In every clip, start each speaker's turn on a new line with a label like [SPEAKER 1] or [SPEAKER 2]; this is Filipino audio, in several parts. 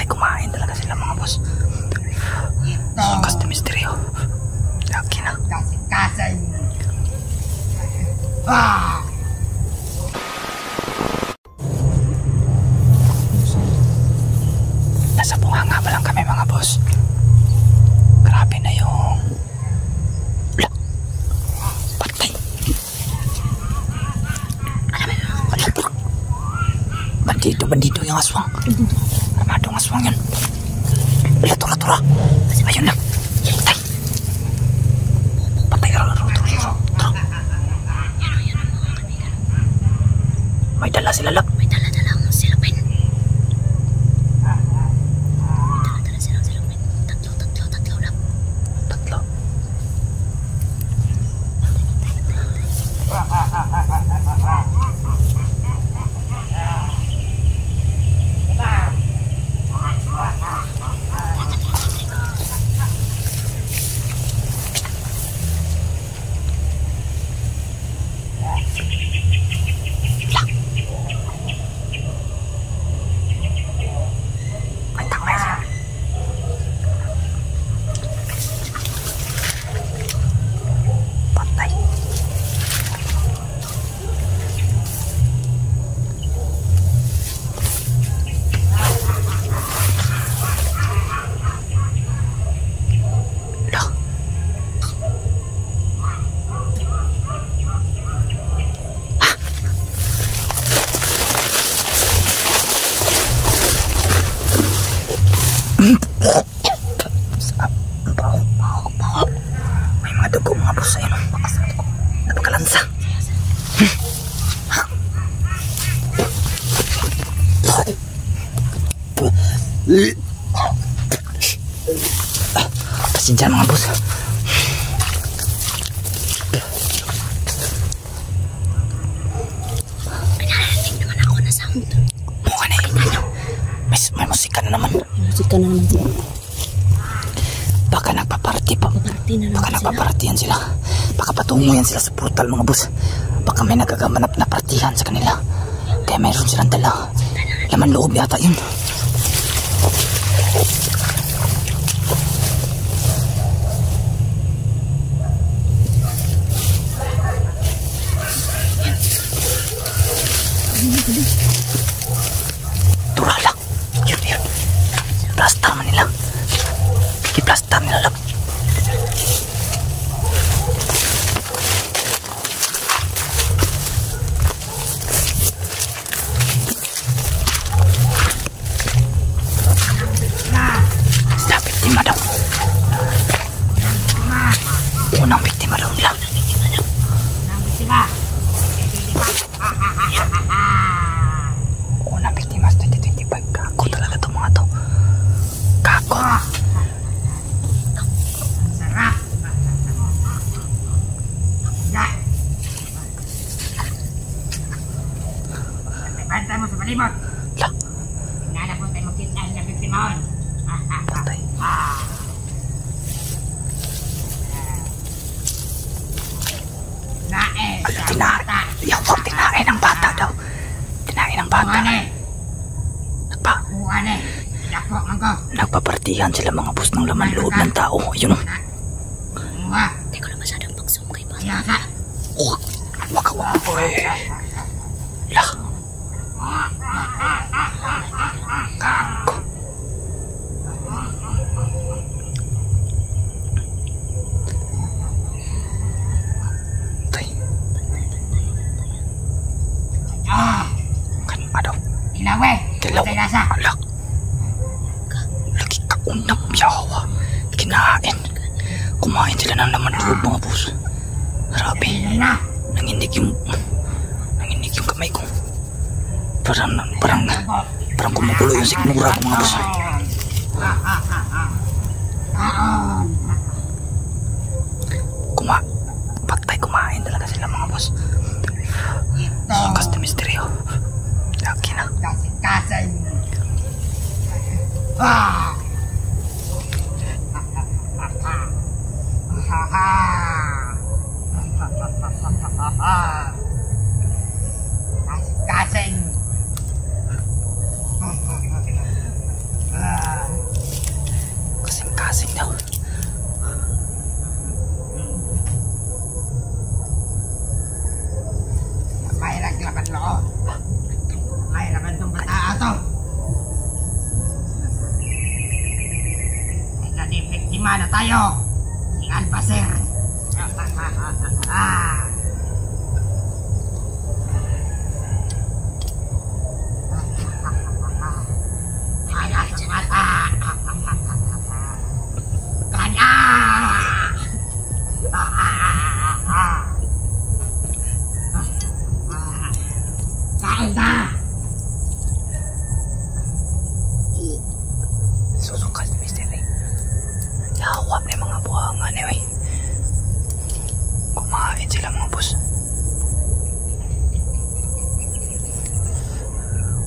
[SPEAKER 1] Kumain talaga sila mga boss. Sukas na misteryo. Laki na.
[SPEAKER 2] Kasing-kasing.
[SPEAKER 1] Nasa bunganga pa lang kami mga boss. Grabe na yung patay. Bandido yung aswang. Armadong aswang yun. Tura. Ayun na. Patay. Tura. May dala sila lap.
[SPEAKER 3] May dala ang silupin. Tatlo lang.
[SPEAKER 1] Tatlo. May mga dugo mga boss. Ayun, napakalansa. Pasensya mga boss.
[SPEAKER 3] Pinarating naman ako na sound.
[SPEAKER 1] Mukha na yun. May musika na naman. Baka nagpaparty pa. Baka nagpapartihan sila. Baka patungo yan sila sa portal mga boss. Baka may nagagamanap na partihan sa kanila. Kaya mayroon silang dala. Laman loob yata yun. Turala. Yun. Plastar man nila. I-plastar nila lang. Sila biktima daw. Unang biktima daw nila. Unang biktima sa 2025. Kako talaga itong mga to. Kako.
[SPEAKER 2] Bantay mo sa palimot.
[SPEAKER 1] Lah.
[SPEAKER 2] Nana po tayo makita ang biktimon.
[SPEAKER 1] Patay.
[SPEAKER 2] Nae.
[SPEAKER 1] Ala, tinain ng bata daw. Tinain ng bata. Nagpapartihan sila mga boss ng laman loob ng tao. Ayun.
[SPEAKER 3] Hindi ko na masyadong pag-zoom kay Bata.
[SPEAKER 1] Waka boy. Lah. Kako. Tay. Kan ada.
[SPEAKER 2] Ilawe.
[SPEAKER 1] Dilaw. Alak. Lagi kaunang yawa. Kinain. Kumain sila ng laman loob mga boss. Grabe. Nanginig yung kamay ko. Parang kumukulo yung sikmura ko mga boss. Kumain talaga sila mga boss. Sukas na misteryo. Laki na.
[SPEAKER 2] Kasing-kasing. Kasing-kasing. tayo. Si Albacer. Kaya sa mata. Kaya. Kain na.
[SPEAKER 1] Susukat ni Mr. Ray. Yawap na yung mga buhangan eh. Kumain sila mga boss.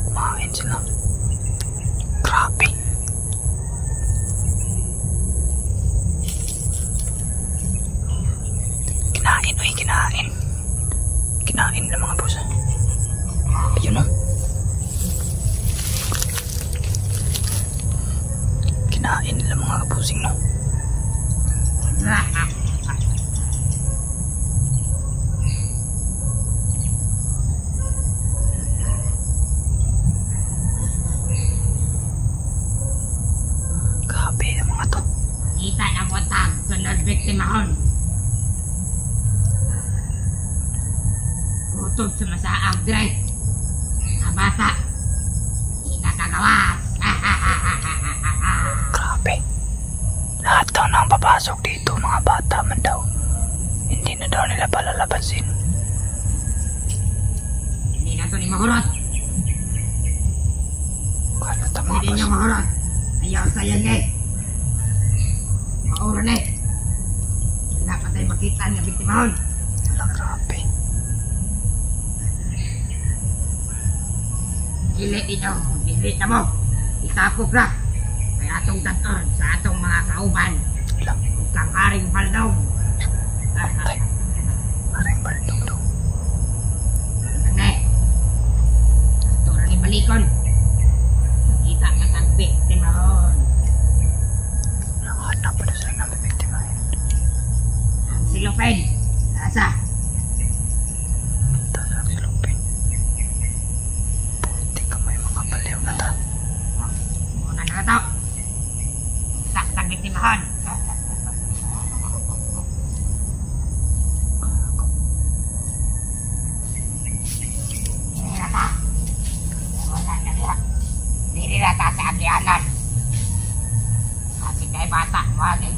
[SPEAKER 1] Kumain sila. Grabe. Kinain oy, kinain. Kinain ng mga boss. Ayun o. Kinain nila mga kabusing no. Grabe ang mga to.
[SPEAKER 2] Kita na mo tag sunod biktimahon. Utod sa masaag dire. Ang bata. Di nakagawas.
[SPEAKER 1] Grabe. Lahat daw nang papasok dito mga bata man daw. Hindi na daw nila palalabasin.
[SPEAKER 2] Hindi na to ni mahurot.
[SPEAKER 1] Kala ta mga
[SPEAKER 2] Hindi
[SPEAKER 1] boss.
[SPEAKER 2] nyo mahurot. Ayaw sayang eh. Mauran eh. Wala pa tayo makita nga biktimahon.
[SPEAKER 1] Wala, grabe.
[SPEAKER 2] Gilit ninyo. Gilit na mo. Itakop na. May atong daton sa atong mga kauban.
[SPEAKER 1] Wala.
[SPEAKER 2] Kang haring baldog.
[SPEAKER 1] Tay. Maring baldog daw.
[SPEAKER 2] Ano eh. Ito rin balikon. Kita ka tang biktimahon.
[SPEAKER 1] Nakahanap pa na sila ng bibiktimahin.
[SPEAKER 2] Ang silupin. Asa.
[SPEAKER 1] Taas ang silupin. Puti ka may mga baliw na ta.
[SPEAKER 2] Muna na ito. Tang biktimahon. Nilirata sa agyanan. Kasi kay bata, wali.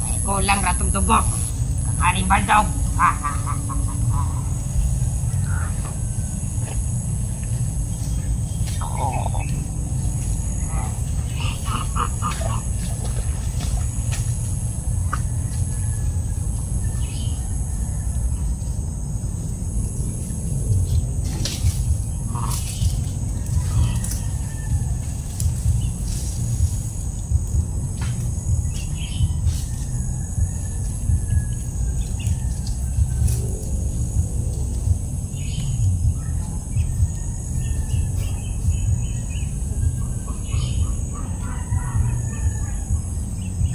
[SPEAKER 2] Ay kulang ratong tugok. Kakaring baldog.
[SPEAKER 1] Oo.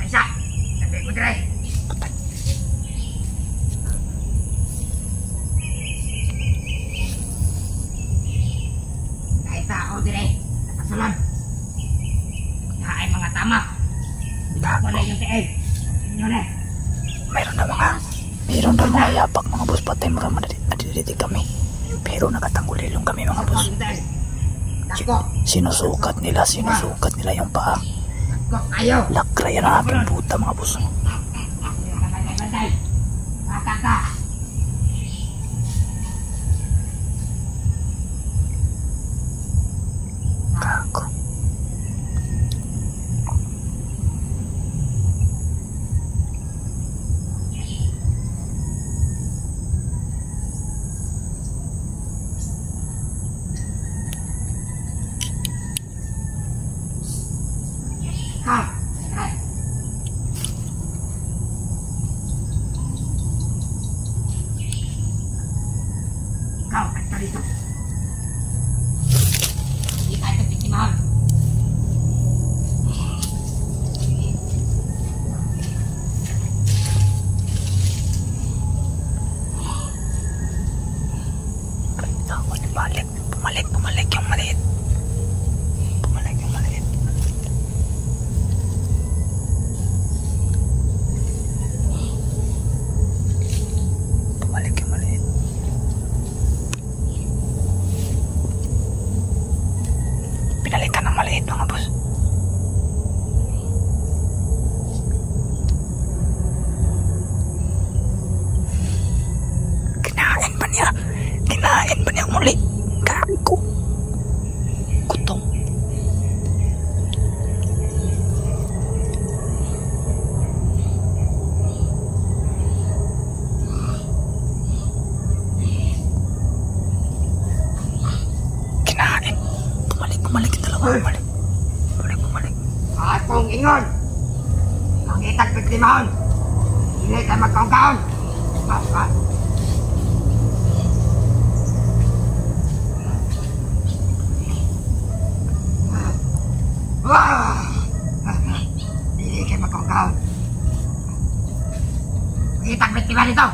[SPEAKER 2] Isa. Sabi ko dire. Kahit tao dire. Nakasulod. Kain mga tama. Wala yung tiig. Inyo na.
[SPEAKER 1] Mayroon na mga yapak mga boss. Patay mo naman nadiditi kami. Pero nakatanggulilong kami mga boss.
[SPEAKER 2] Dako.
[SPEAKER 1] Sinusukat nila yung paa.
[SPEAKER 2] Dako kayo.
[SPEAKER 1] Lakrayan ang ating puta mga boss.
[SPEAKER 2] Bantay. Mata ka.
[SPEAKER 1] Gago.
[SPEAKER 2] Ha.
[SPEAKER 1] Bumalik yung dalawa. Bumalik. Bumalik.
[SPEAKER 2] Akong ingon. Pangitag biktimahon. Hindi ka magkaon-kaon. Hindi ka magkaon-kaon. Pangitag biktimahon ito.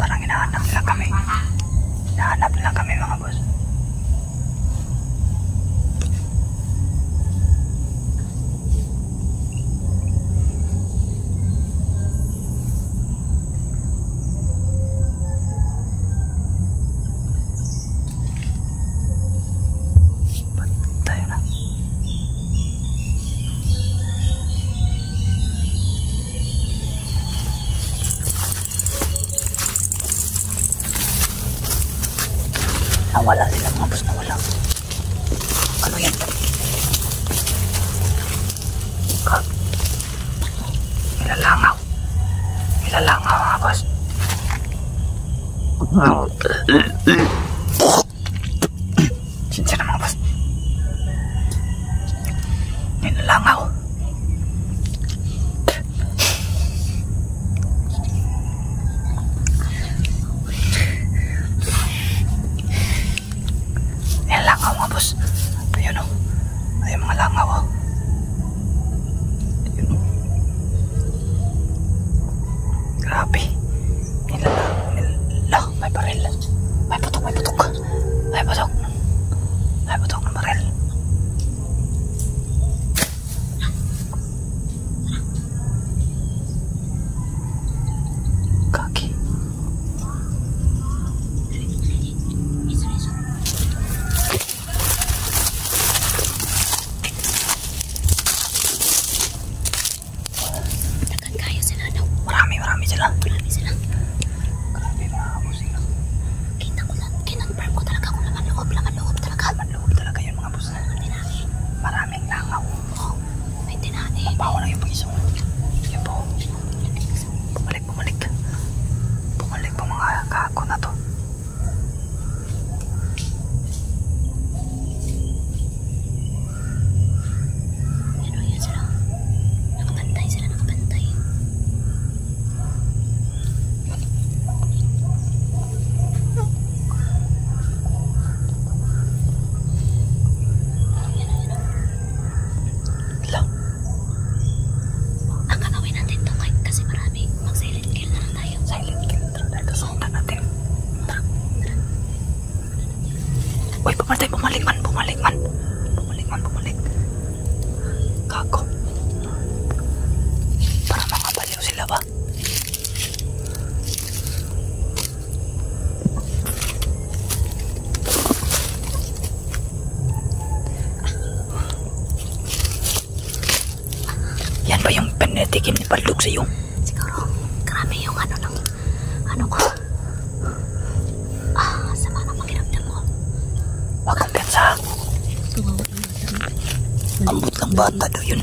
[SPEAKER 1] Parang hinahanap nila kami. Hinahanap nila kami mga boss. Tayo na. Nawala sila mga boss, nawala. Ano yan? Nilalangaw. Nilalangaw mga boss. Sinsya na mga boss. Nilalangaw. Langaw mga boss. Ayun o. Ayun mga langaw o. Ayun o. Grabe. May baril. May putok. May putok ng baril. Kaki. Marami sila. Grabe mga boss sila.
[SPEAKER 3] Kinonfirm ko talaga kung laman loob talaga.
[SPEAKER 1] Laman loob talaga yun mga boss. Maraming langaw.
[SPEAKER 3] Oo, may tinani.
[SPEAKER 1] Mabaho lang yung pag-isong. Yan po. Bumalik po mga kako na to.
[SPEAKER 3] Yan sila. Nakabantay. Ang gagawin natin to kasi marami. Mag-silent kill na lang tayo.
[SPEAKER 1] Silent kill. Ito sundan natin. Uy, bumalik man. Kako. Para makabaliw sila ba? Yan ba yung pinetikim ni Baldog sa'yo?
[SPEAKER 3] Siguro, grabe yung ano ko. Sama na makiramdam ko.
[SPEAKER 1] Wag kang piyansa. Ambot lang bata daw yun.